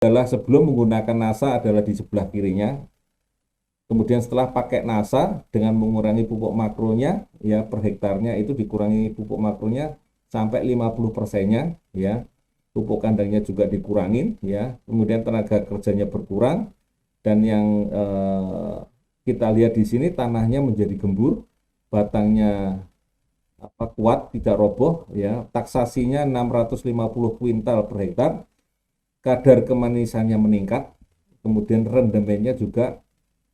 adalah sebelum menggunakan NASA adalah di sebelah kirinya. Kemudian setelah pakai NASA dengan mengurangi pupuk makronya, ya per hektarnya itu dikurangi pupuk makronya sampai 50%-nya, ya. Pupuk kandangnya juga dikurangin, ya. Kemudian tenaga kerjanya berkurang dan yang kita lihat di sini tanahnya menjadi gembur, batangnya kuat, tidak roboh, ya. Taksasinya 650 kuintal per hektar, kadar kemanisannya meningkat, kemudian rendemennya juga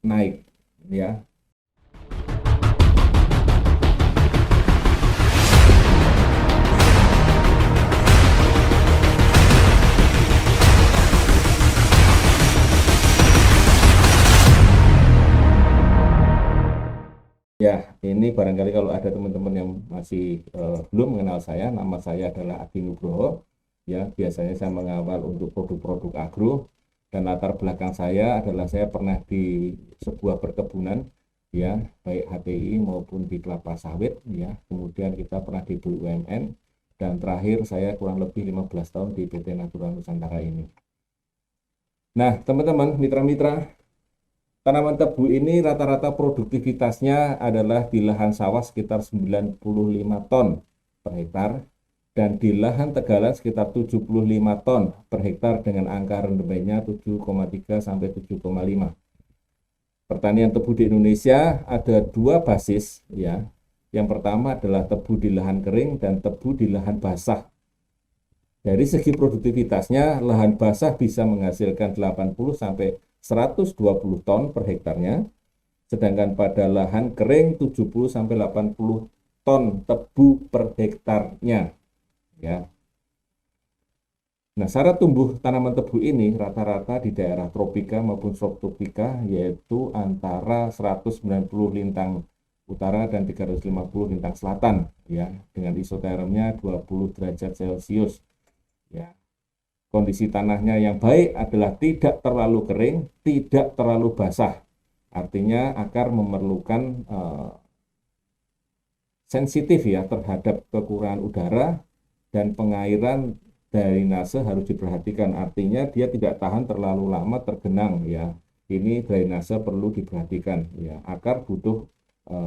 naik, ya. Ya, ini barangkali kalau ada teman-teman yang masih belum mengenal saya, nama saya adalah Adi Nugroho. Ya, biasanya saya mengawal untuk produk-produk agro dan latar belakang saya adalah saya pernah di sebuah perkebunan, ya, baik HTI maupun di kelapa sawit, ya. Kemudian kita pernah di BUMN dan terakhir saya kurang lebih 15 tahun di PT Natura Nusantara ini. Nah, teman-teman, mitra-mitra, tanaman tebu ini rata-rata produktivitasnya adalah di lahan sawah sekitar 95 ton per hektar dan di lahan tegalan sekitar 75 ton per hektar dengan angka rendemennya 7,3 sampai 7,5. Pertanian tebu di Indonesia ada dua basis, ya. Yang pertama adalah tebu di lahan kering dan tebu di lahan basah. Dari segi produktivitasnya, lahan basah bisa menghasilkan 80 sampai 120 ton per hektarnya, sedangkan pada lahan kering 70 sampai 80 ton tebu per hektarnya, ya. Nah, syarat tumbuh tanaman tebu ini rata-rata di daerah tropika maupun subtropika yaitu antara 190 lintang utara dan 350 lintang selatan, ya, dengan isotermnya 20 derajat Celcius, ya. Kondisi tanahnya yang baik adalah tidak terlalu kering, tidak terlalu basah. Artinya akar memerlukan sensitif, ya, terhadap kekurangan udara dan pengairan drainase harus diperhatikan. Artinya dia tidak tahan terlalu lama tergenang, ya. Ini drainase perlu diperhatikan, ya. Akar butuh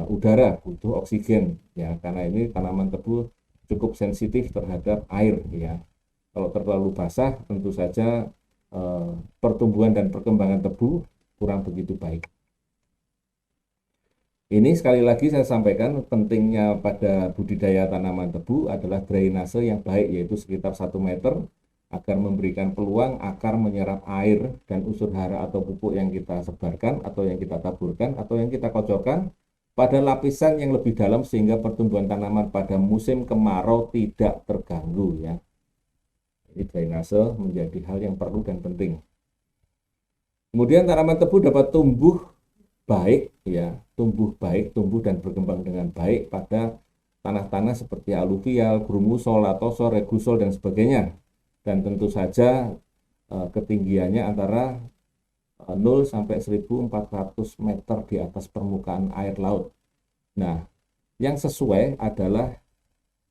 udara, butuh oksigen, ya. Karena ini tanaman tebu cukup sensitif terhadap air, ya. Kalau terlalu basah, tentu saja pertumbuhan dan perkembangan tebu kurang begitu baik. Ini sekali lagi saya sampaikan pentingnya pada budidaya tanaman tebu adalah drainase yang baik, yaitu sekitar 1 meter, agar memberikan peluang akar menyerap air dan unsur hara atau pupuk yang kita sebarkan, atau yang kita taburkan, atau yang kita kocokan pada lapisan yang lebih dalam sehingga pertumbuhan tanaman pada musim kemarau tidak terganggu, ya. Jadi drainase menjadi hal yang perlu dan penting. Kemudian tanaman tebu dapat tumbuh baik, ya, tumbuh dan berkembang dengan baik pada tanah-tanah seperti aluvial, grumusol, latosol, regusol dan sebagainya. Dan tentu saja ketinggiannya antara 0 sampai 1.400 meter di atas permukaan air laut. Nah, yang sesuai adalah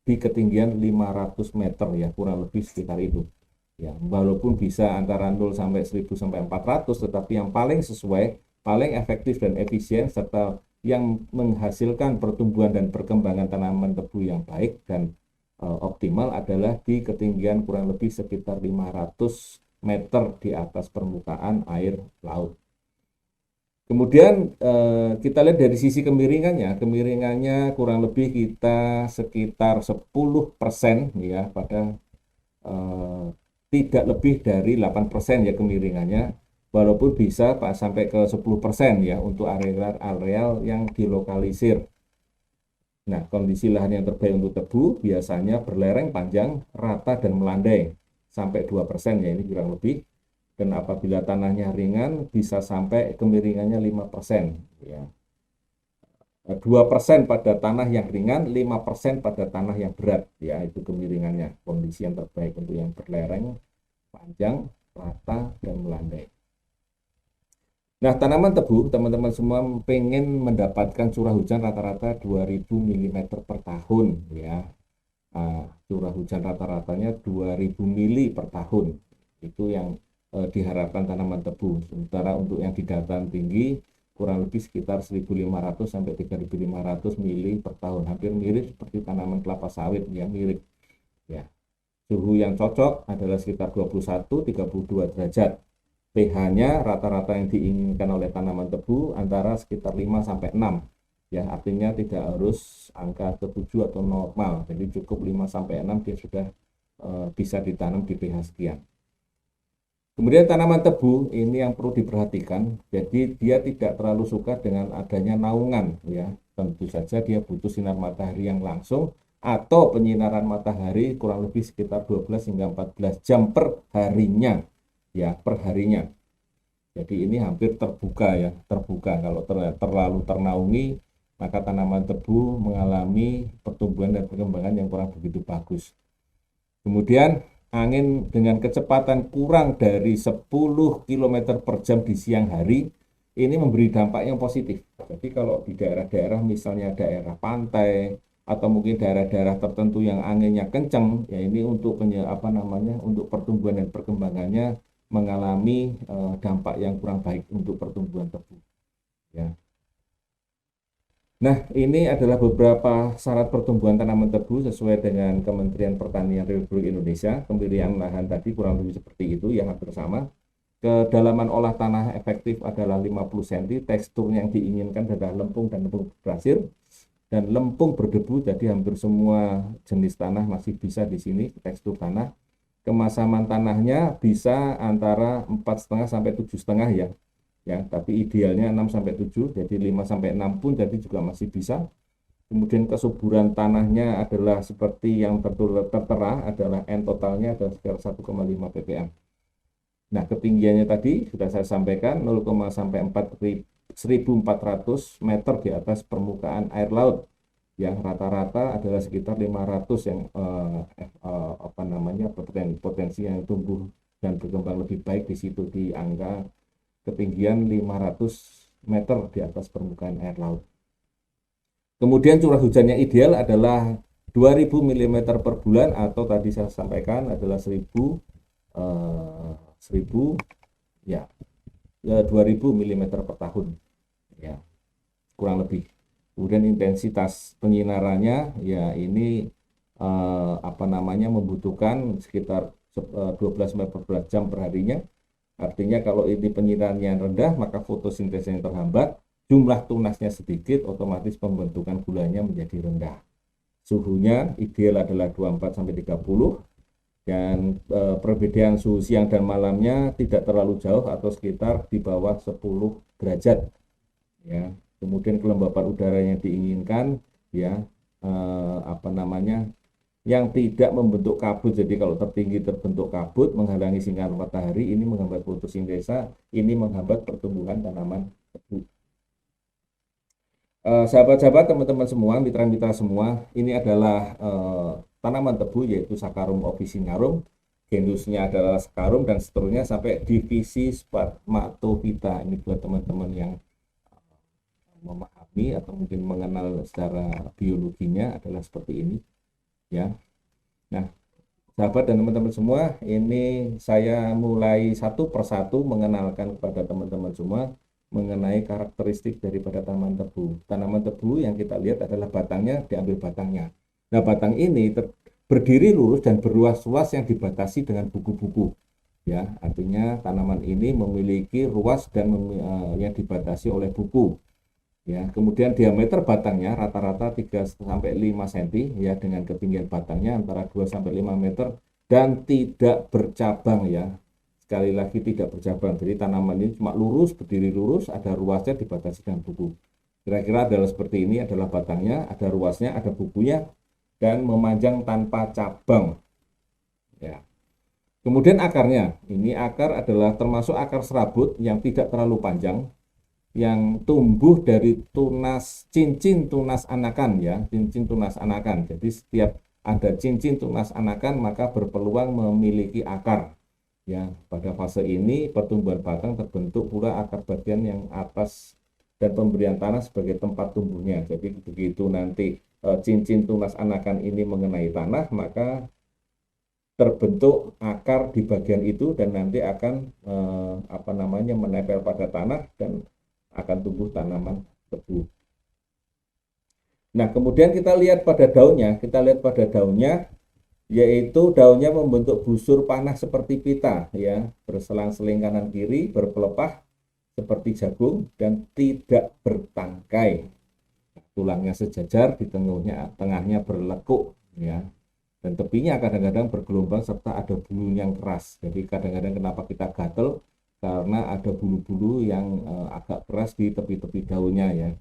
di ketinggian 500 meter, ya, kurang lebih sekitar itu. Ya, walaupun bisa antara 0 sampai 1.000 sampai 400, tetapi yang paling sesuai, paling efektif dan efisien serta yang menghasilkan pertumbuhan dan perkembangan tanaman tebu yang baik dan optimal adalah di ketinggian kurang lebih sekitar 500 meter di atas permukaan air laut. Kemudian kita lihat dari sisi kemiringannya kurang lebih kita sekitar 10%, ya, pada tidak lebih dari 8%, ya, kemiringannya, walaupun bisa sampai ke 10%, ya, untuk areal yang dilokalisir. Nah, kondisi lahan yang terbaik untuk tebu biasanya berlereng panjang, rata dan melandai sampai 2%, ya, ini kurang lebih. Dan apabila tanahnya ringan bisa sampai kemiringannya 5%, ya. 2% pada tanah yang ringan, 5% pada tanah yang berat, ya, itu kemiringannya, kondisi yang terbaik untuk yang berlereng, panjang, rata, dan melandai. Nah, tanaman tebu, teman-teman semua pengen mendapatkan curah hujan rata-rata 2000 mm per tahun, ya. Curah hujan rata-ratanya 2000 mili per tahun. Itu yang diharapkan tanaman tebu. Sementara untuk yang di dataran tinggi kurang lebih sekitar 1.500 sampai 3.500 mili per tahun, hampir mirip seperti tanaman kelapa sawit, ya mirip ya. Suhu yang cocok adalah sekitar 21-32 derajat. pH-nya rata-rata yang diinginkan oleh tanaman tebu antara sekitar 5 sampai 6. Ya, artinya tidak harus angka ke-7 atau normal. Jadi cukup 5 sampai 6 dia sudah bisa ditanam di pH sekian. Kemudian tanaman tebu ini yang perlu diperhatikan. Jadi dia tidak terlalu suka dengan adanya naungan, ya. Tentu saja dia butuh sinar matahari yang langsung atau penyinaran matahari kurang lebih sekitar 12 hingga 14 jam per harinya, ya, per harinya. Jadi ini hampir terbuka, ya, terbuka. Kalau terlalu ternaungi, maka tanaman tebu mengalami pertumbuhan dan perkembangan yang kurang begitu bagus. Kemudian angin dengan kecepatan kurang dari 10 km per jam di siang hari ini memberi dampak yang positif. Jadi kalau di daerah-daerah misalnya daerah pantai atau mungkin daerah-daerah tertentu yang anginnya kencang, ya ini untuk untuk pertumbuhan dan perkembangannya mengalami dampak yang kurang baik untuk pertumbuhan tebu. Ya. Nah, ini adalah beberapa syarat pertumbuhan tanaman tebu sesuai dengan Kementerian Pertanian Republik Indonesia. Pemilihan lahan tadi kurang lebih seperti itu, yang hampir sama. Kedalaman olah tanah efektif adalah 50 cm, tekstur yang diinginkan adalah lempung dan lempung berpasir, dan lempung berdebu, jadi hampir semua jenis tanah masih bisa di sini, tekstur tanah. Kemasaman tanahnya bisa antara 4,5 sampai 7,5 ya. Ya, tapi idealnya 6 sampai 7, jadi 5 sampai 6 pun jadi juga masih bisa. Kemudian kesuburan tanahnya adalah seperti yang tertera adalah N totalnya adalah sekitar 1,5 ppm. Nah, ketinggiannya tadi sudah saya sampaikan 0, sampai 1.400 meter di atas permukaan air laut. Yang rata-rata adalah sekitar 500 yang potensi yang tumbuh dan berkembang lebih baik di situ di angka ketinggian 500 meter di atas permukaan air laut. Kemudian curah hujan yang ideal adalah 2.000 mm per bulan atau tadi saya sampaikan adalah 2.000 mm per tahun, ya, kurang lebih. Kemudian intensitas penyinarannya ya ini membutuhkan sekitar 12 jam per harinya. Artinya kalau ini penyinarannya rendah, maka fotosintesnya terhambat, jumlah tunasnya sedikit, otomatis pembentukan gulanya menjadi rendah. Suhunya ideal adalah 24 sampai 30 dan perbedaan suhu siang dan malamnya tidak terlalu jauh atau sekitar di bawah 10 derajat. Ya. Kemudian kelembapan udara yang diinginkan, ya, yang tidak membentuk kabut. Jadi kalau tertinggi terbentuk kabut menghalangi sinar matahari, ini menghambat fotosintesa, ini menghambat pertumbuhan tanaman tebu. Sahabat-sahabat, teman-teman semua, mitra-mitra semua, ini adalah tanaman tebu yaitu Saccharum officinarum, genusnya adalah Saccharum dan seterusnya sampai divisi Spermatophyta. Ini buat teman-teman yang memahami atau mungkin mengenal secara biologinya adalah seperti ini. Ya, nah, sahabat dan teman-teman semua, ini saya mulai satu persatu mengenalkan kepada teman-teman semua mengenai karakteristik daripada tanaman tebu. Tanaman tebu yang kita lihat adalah batangnya, diambil batangnya. Nah, batang ini berdiri lurus dan berruas-ruas yang dibatasi dengan buku-buku. Ya, artinya tanaman ini memiliki ruas dan yang dibatasi oleh buku. Ya, kemudian diameter batangnya rata-rata 3 sampai 5 cm, ya, dengan ketinggian batangnya antara 2 sampai 5 meter dan tidak bercabang, ya. Sekali lagi tidak bercabang. Jadi tanaman ini cuma lurus, berdiri lurus, ada ruasnya dibatasi dengan buku. Kira-kira adalah seperti ini, adalah batangnya, ada ruasnya, ada bukunya dan memanjang tanpa cabang. Ya. Kemudian akarnya, ini akar adalah termasuk akar serabut yang tidak terlalu panjang, yang tumbuh dari cincin tunas anakan, ya, cincin tunas anakan. Jadi setiap ada cincin tunas anakan maka berpeluang memiliki akar. Ya, pada fase ini pertumbuhan batang terbentuk pula akar bagian yang atas dan pemberian tanah sebagai tempat tumbuhnya. Jadi begitu nanti cincin tunas anakan ini mengenai tanah, maka terbentuk akar di bagian itu dan nanti akan menempel pada tanah dan akan tumbuh tanaman tebu. Nah, kemudian kita lihat pada daunnya, yaitu daunnya membentuk busur panah seperti pita, ya, berselang-seling kanan kiri, berpelepah seperti jagung dan tidak bertangkai. Tulangnya sejajar, di tengahnya berlekuk, ya, dan tepinya kadang-kadang bergelombang serta ada bulu yang keras. Jadi kadang-kadang kenapa kita gatel, karena ada bulu-bulu yang agak keras di tepi-tepi daunnya, ya.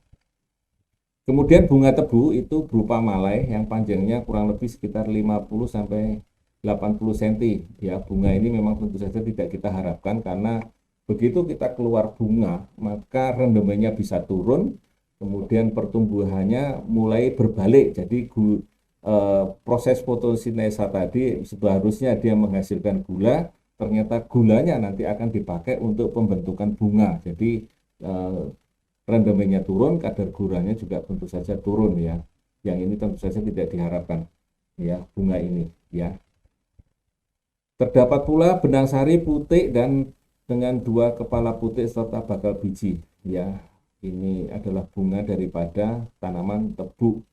Kemudian bunga tebu itu berupa malai yang panjangnya kurang lebih sekitar 50 sampai 80 cm. Ya, bunga ini memang tentu saja tidak kita harapkan karena begitu kita keluar bunga, maka rendemennya bisa turun, kemudian pertumbuhannya mulai berbalik. Jadi proses fotosintesa tadi seharusnya dia menghasilkan gula, ternyata gulanya nanti akan dipakai untuk pembentukan bunga. Jadi rendemennya turun, kadar guranya juga tentu saja turun, ya. Yang ini tentu saja tidak diharapkan, ya, bunga ini, ya. Terdapat pula benang sari putih dan dengan 2 kepala putih serta bakal biji, ya. Ini adalah bunga daripada tanaman tebu.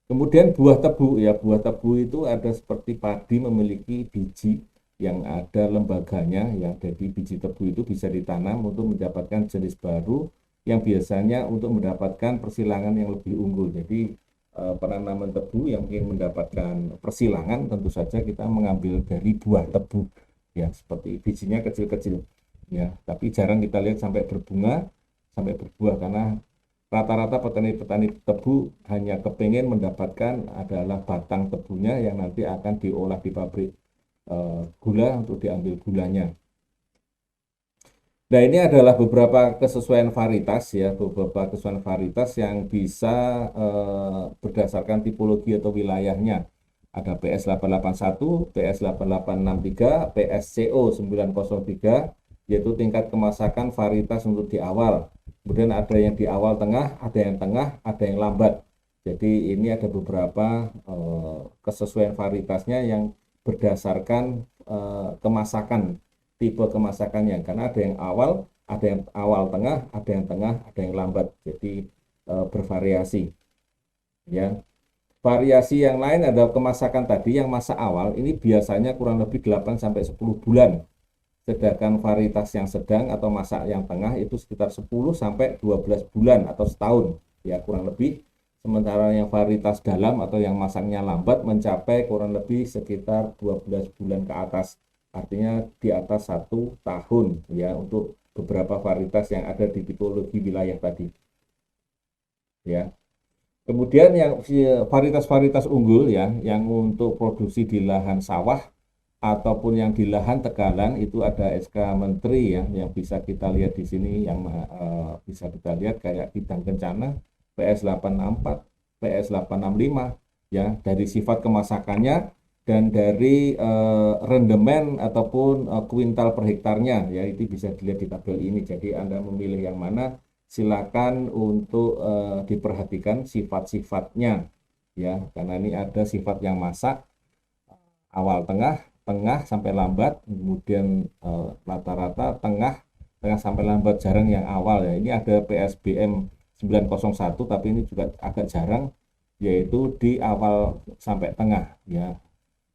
Kemudian buah tebu, ya, buah tebu itu ada seperti padi memiliki biji yang ada lembaganya, ya. Jadi biji tebu itu bisa ditanam untuk mendapatkan jenis baru yang biasanya untuk mendapatkan persilangan yang lebih unggul. Jadi penanaman tebu yang ingin mendapatkan persilangan tentu saja kita mengambil dari buah tebu, ya, seperti bijinya kecil-kecil, ya, tapi jarang kita lihat sampai berbunga, sampai berbuah, karena rata-rata petani-petani tebu hanya kepingin mendapatkan adalah batang tebunya yang nanti akan diolah di pabrik gula untuk diambil gulanya. Nah, ini adalah beberapa kesesuaian varietas, ya, beberapa kesesuaian varietas yang bisa berdasarkan tipologi atau wilayahnya. Ada PS881, PS8863, PSCO 903, yaitu tingkat kemasakan varietas untuk di awal. Kemudian ada yang di awal tengah, ada yang lambat. Jadi ini ada beberapa kesesuaian varietasnya yang berdasarkan kemasakan, tipe kemasakannya, karena ada yang awal tengah, ada yang lambat. Jadi bervariasi, ya. Variasi yang lain ada kemasakan tadi yang masa awal ini biasanya kurang lebih 8 sampai 10 bulan. Sedangkan varietas yang sedang atau masa yang tengah itu sekitar 10 sampai 12 bulan atau setahun, ya, kurang lebih. Sementara yang varietas dalam atau yang masaknya lambat mencapai kurang lebih sekitar 12 bulan ke atas. Artinya di atas 1 tahun, ya, untuk beberapa varietas yang ada di tipologi wilayah tadi, ya. Kemudian yang varietas-varietas unggul, ya, yang untuk produksi di lahan sawah ataupun yang di lahan tegalan itu ada SK Menteri, ya, yang bisa kita lihat di sini, yang bisa kita lihat kayak Bidang Kencana PS864, PS865, ya, dari sifat kemasakannya dan dari rendemen ataupun kuintal per hektarnya, ya, itu bisa dilihat di tabel ini. Jadi Anda memilih yang mana, silakan untuk diperhatikan sifat-sifatnya, ya, karena ini ada sifat yang masak, awal tengah sampai lambat, kemudian rata-rata tengah sampai lambat, jarang yang awal, ya. Ini ada PSBM 901 tapi ini juga agak jarang, yaitu di awal sampai tengah, ya.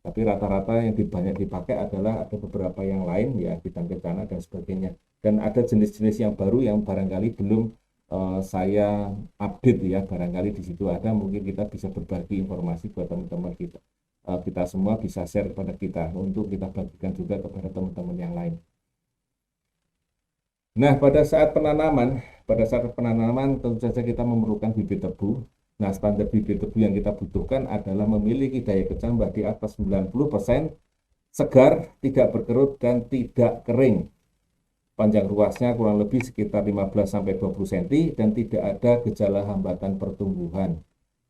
Tapi rata-rata yang banyak dipakai adalah ada beberapa yang lain, ya, Bidang Kencana dan sebagainya. Dan ada jenis-jenis yang baru yang barangkali belum saya update, ya, barangkali di situ ada, mungkin kita bisa berbagi informasi buat teman-teman kita. Kita semua bisa share kepada kita untuk kita bagikan juga kepada teman-teman yang lain. Nah, pada saat penanaman tentu saja kita memerlukan bibit tebu. Nah, standar bibit tebu yang kita butuhkan adalah memiliki daya kecambah di atas 90%, segar, tidak berkerut, dan tidak kering. Panjang ruasnya kurang lebih sekitar 15-20 cm dan tidak ada gejala hambatan pertumbuhan.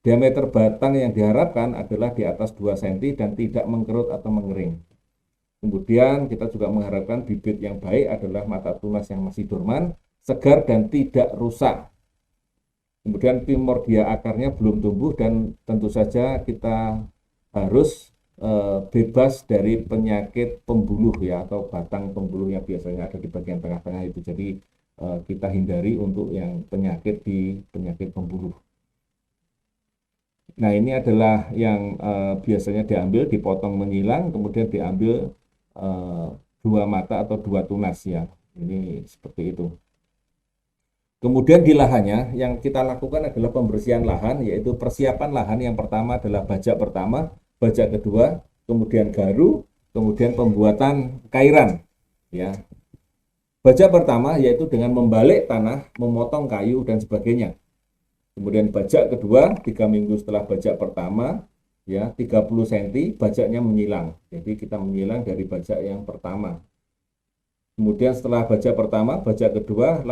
Diameter batang yang diharapkan adalah di atas 2 cm dan tidak mengkerut atau mengering. Kemudian kita juga mengharapkan bibit yang baik adalah mata tunas yang masih dorman, segar, dan tidak rusak. Kemudian primordia akarnya belum tumbuh dan tentu saja kita harus bebas dari penyakit pembuluh ya atau batang pembuluh yang biasanya ada di bagian tengah-tengah itu. Jadi kita hindari untuk yang penyakit pembuluh. Nah, ini adalah yang biasanya diambil, dipotong menyilang, kemudian diambil eh, dua mata atau dua tunas ya. Ini seperti itu. Kemudian di lahannya yang kita lakukan adalah pembersihan lahan, yaitu persiapan lahan. Yang pertama adalah bajak pertama, bajak kedua, kemudian garu, kemudian pembuatan kairan. Ya, bajak pertama yaitu dengan membalik tanah, memotong kayu dan sebagainya. Kemudian bajak kedua 3 minggu setelah bajak pertama, ya 30 cm bajaknya menyilang. Jadi kita menyilang dari bajak yang pertama. Kemudian setelah bajak pertama, bajak kedua,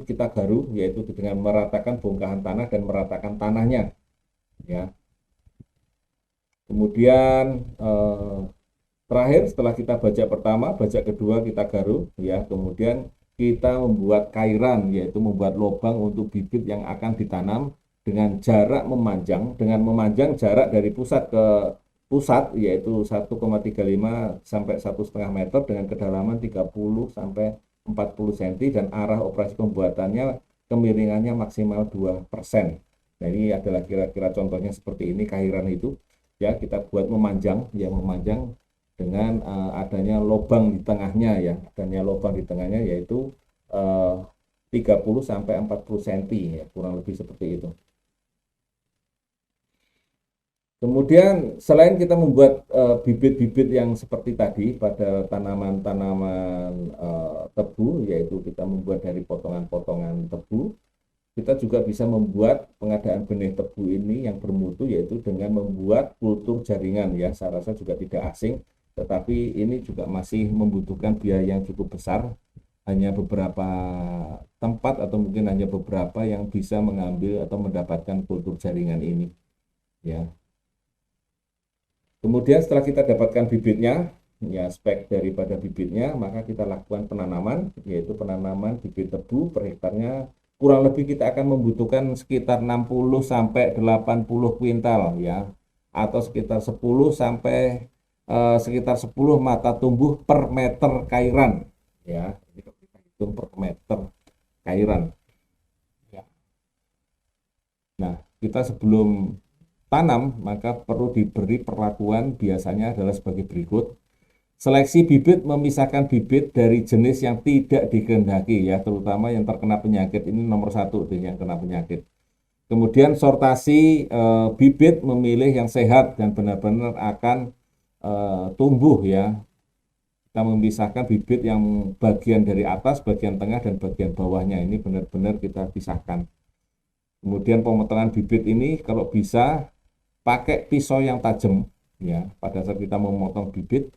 kita garu, yaitu dengan meratakan bongkahan tanah dan meratakan tanahnya. Ya. Kemudian terakhir setelah kita bajak pertama, bajak kedua kita garu, ya. Kemudian kita membuat kairan, yaitu membuat lubang untuk bibit yang akan ditanam dengan jarak memanjang, jarak dari pusat ke pusat yaitu 1,35 sampai 1,5 meter dengan kedalaman 30 sampai 40 cm dan arah operasi pembuatannya kemiringannya maksimal 2%. Nah, ini adalah kira-kira contohnya seperti ini kairan itu ya, kita buat memanjang dengan adanya lubang di tengahnya ya, yaitu 30 sampai 40 cm ya, kurang lebih seperti itu. Kemudian selain kita membuat bibit-bibit yang seperti tadi pada tanaman-tanaman tebu, yaitu kita membuat dari potongan-potongan tebu, kita juga bisa membuat pengadaan benih tebu ini yang bermutu, yaitu dengan membuat kultur jaringan ya. Saya rasa juga tidak asing, tetapi ini juga masih membutuhkan biaya yang cukup besar. Hanya beberapa tempat atau mungkin hanya beberapa yang bisa mengambil atau mendapatkan kultur jaringan ini ya. Kemudian setelah kita dapatkan bibitnya, ya spek daripada bibitnya, maka kita lakukan penanaman, yaitu penanaman bibit tebu per hektarnya kurang lebih kita akan membutuhkan sekitar 60 sampai 80 kuintal ya, atau sekitar 10 sampai sekitar 10 mata tumbuh per meter kairan ya. Jadi kita hitung per meter kairan. Ya. Nah, kita sebelum tanam, maka perlu diberi perlakuan biasanya adalah sebagai berikut. Seleksi bibit, memisahkan bibit dari jenis yang tidak dikehendaki ya, terutama yang terkena penyakit. Ini nomor satu yang kena penyakit. Kemudian sortasi bibit, memilih yang sehat dan benar-benar akan tumbuh ya. Kita memisahkan bibit yang bagian dari atas, bagian tengah dan bagian bawahnya, ini benar-benar kita pisahkan. Kemudian pemotongan bibit ini kalau bisa pakai pisau yang tajam ya. Pada saat kita memotong bibit,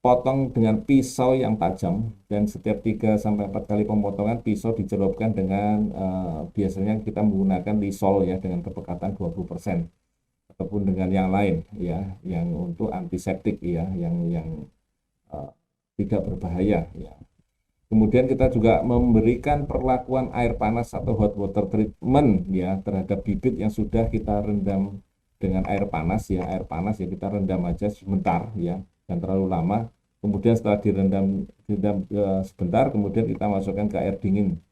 potong dengan pisau yang tajam, dan setiap 3 sampai 4 kali pemotongan pisau dicelupkan dengan biasanya kita menggunakan lisol ya, dengan kepekatan 20% ataupun dengan yang lain ya, yang untuk antiseptik ya, yang tidak berbahaya ya. Kemudian kita juga memberikan perlakuan air panas atau hot water treatment ya terhadap bibit yang sudah kita rendam dengan air panas ya. Air panas ya, kita rendam aja sebentar ya, dan terlalu lama. Kemudian setelah direndam sebentar, kemudian kita masukkan ke air dingin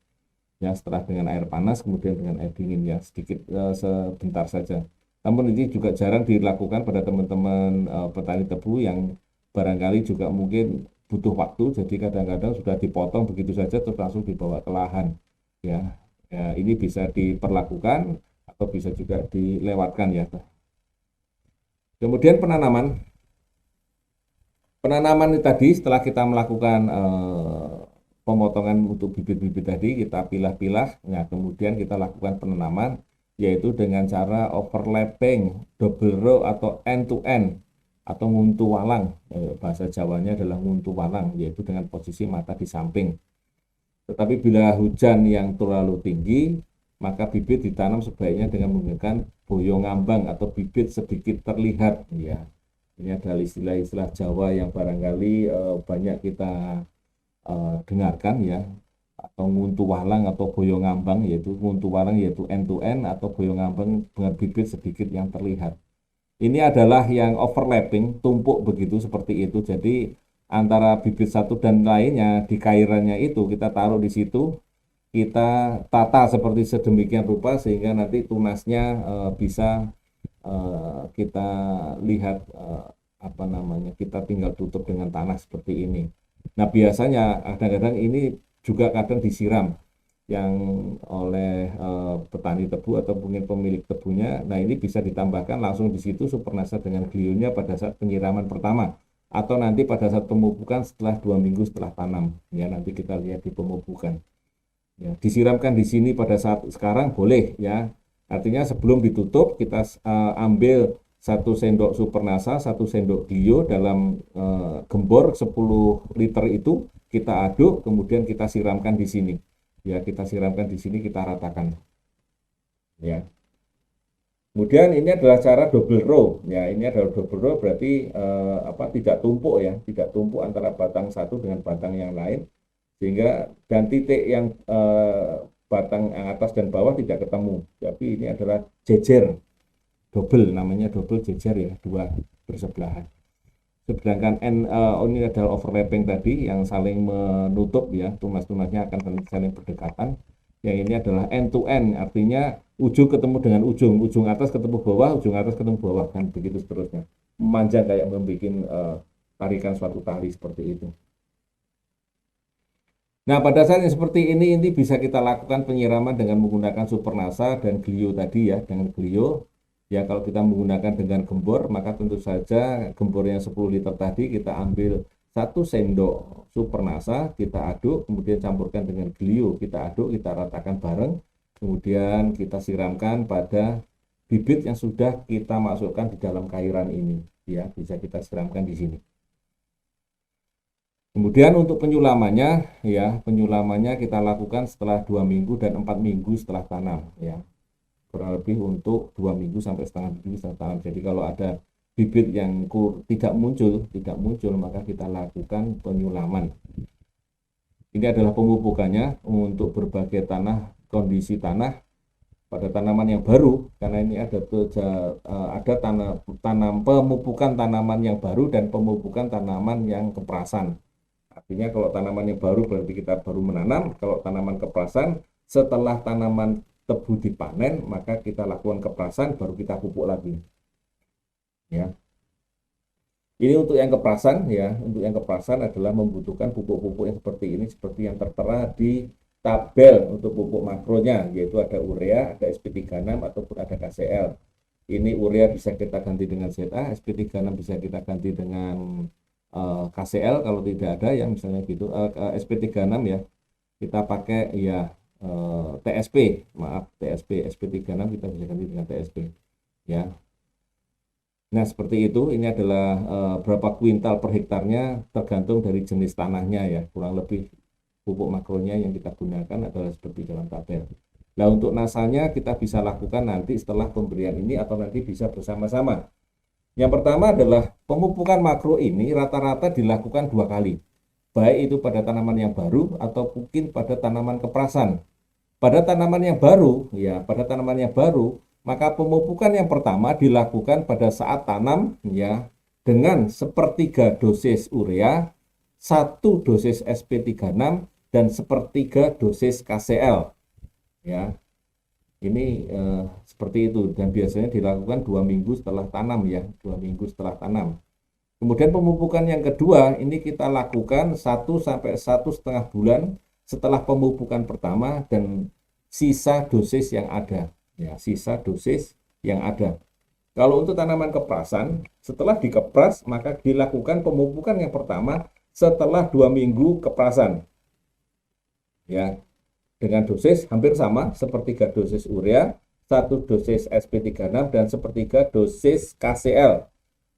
ya, setelah dengan air panas kemudian dengan air dingin ya, sedikit sebentar saja. Namun ini juga jarang dilakukan pada teman-teman petani tebu yang barangkali juga mungkin butuh waktu, jadi kadang-kadang sudah dipotong begitu saja terus langsung dibawa ke lahan ya. Ya, ini bisa diperlakukan atau bisa juga dilewatkan ya. Kemudian penanaman tadi setelah kita melakukan pemotongan untuk bibit-bibit tadi, kita pilah-pilah, nah kemudian kita lakukan penanaman, yaitu dengan cara overlapping, double row atau end to end atau nguntu walang, bahasa Jawanya adalah nguntu walang, yaitu dengan posisi mata di samping. Tetapi bila hujan yang terlalu tinggi, maka bibit ditanam sebaiknya dengan menggunakan boyong ngambang atau bibit sedikit terlihat ya. Ini adalah istilah-istilah Jawa yang barangkali banyak kita dengarkan ya, atau nguntu walang atau boyong ngambang, yaitu nguntu walang yaitu end to end, atau boyong ngambang dengan bibit sedikit yang terlihat. Ini adalah yang overlapping, tumpuk begitu seperti itu. Jadi antara bibit satu dan lainnya di cairannya itu kita taruh di situ, kita tata seperti sedemikian rupa sehingga nanti tunasnya bisa kita lihat apa namanya, kita tinggal tutup dengan tanah seperti ini. Nah biasanya kadang-kadang ini juga kadang disiram yang oleh petani tebu atau mungkin pemilik tebunya. Nah ini bisa ditambahkan langsung di situ Supernasa dengan glionya pada saat penyiraman pertama atau nanti pada saat pemupukan setelah 2 minggu setelah tanam. Ya nanti kita lihat di pemupukan. Ya, disiramkan di sini pada saat sekarang boleh ya. Artinya sebelum ditutup kita ambil 1 sendok Supernasa, 1 sendok Glio dalam gembor 10 liter itu kita aduk, kemudian kita siramkan di sini. Ya, kita siramkan di sini, kita ratakan. Ya. Kemudian ini adalah cara double row. Ya, ini adalah double row berarti tidak tumpuk ya, tidak tumpuk antara batang satu dengan batang yang lain sehingga dan titik yang batang yang atas dan bawah tidak ketemu. Tapi ini adalah jejer double, namanya double jejer ya, dua bersebelahan. Sedangkan ini adalah overlapping tadi yang saling menutup ya, tunas-tunasnya akan saling berdekatan. Yang ini adalah end to end, artinya ujung ketemu dengan ujung, ujung atas ketemu bawah, ujung atas ketemu bawah, kan begitu seterusnya. Memanjang kayak membuat tarikan suatu tali seperti itu. Nah, pada saat yang seperti ini bisa kita lakukan penyiraman dengan menggunakan Supernasa dan Glio tadi ya, dengan Glio. Ya, kalau kita menggunakan dengan gembor, maka tentu saja gembor yang 10 liter tadi kita ambil 1 sendok Supernasa, kita aduk, kemudian campurkan dengan Glio, kita aduk, kita ratakan bareng, kemudian kita siramkan pada bibit yang sudah kita masukkan di dalam cairan ini. Ya, bisa kita siramkan di sini. Kemudian untuk penyulamannya, ya penyulamannya kita lakukan setelah 2 minggu dan 4 minggu setelah tanam, ya kurang lebih untuk 2 minggu sampai setengah minggu setelah tanam. Jadi kalau ada bibit yang tidak muncul, maka kita lakukan penyulaman. Ini adalah pemupukannya untuk berbagai kondisi tanah pada tanaman yang baru, karena ini ada pemupukan tanaman yang baru dan pemupukan tanaman yang keperasan. Artinya kalau tanaman yang baru berarti kita baru menanam, kalau tanaman keperasan setelah tanaman tebu dipanen maka kita lakukan keperasan baru kita pupuk lagi. Ya. Ini untuk yang keperasan ya, untuk yang keperasan adalah membutuhkan pupuk-pupuk yang seperti ini seperti yang tertera di tabel untuk pupuk makronya, yaitu ada urea, ada SP36 ataupun ada KCL. Ini urea bisa kita ganti dengan ZA, SP36 bisa kita ganti dengan KCL kalau tidak ada yang misalnya gitu, SP36 ya kita pakai ya TSP, maaf TSP, SP36 kita bisa ganti dengan TSP ya. Nah seperti itu, ini adalah berapa kuintal per hektarnya tergantung dari jenis tanahnya ya, kurang lebih pupuk makronya yang kita gunakan adalah seperti dalam tabel. Nah untuk nasanya kita bisa lakukan nanti setelah pemberian ini atau nanti bisa bersama-sama. Yang pertama adalah pemupukan makro ini rata-rata dilakukan 2 kali, baik itu pada tanaman yang baru atau mungkin pada tanaman keperasan. Pada tanaman yang baru, ya, maka pemupukan yang pertama dilakukan pada saat tanam, ya, dengan 1/3 dosis urea, 1 dosis SP36 dan 1/3 dosis KCL, ya. Ini seperti itu dan biasanya dilakukan 2 minggu setelah tanam ya, 2 minggu setelah tanam. Kemudian pemupukan yang kedua ini kita lakukan 1 sampai 1,5 bulan setelah pemupukan pertama dan sisa dosis yang ada, ya sisa dosis yang ada. Kalau untuk tanaman keperasan, setelah dikepras maka dilakukan pemupukan yang pertama setelah 2 minggu keperasan, ya. Dengan dosis hampir sama, 1/3 dosis urea, 1 dosis SP36 dan 1/3 dosis KCL.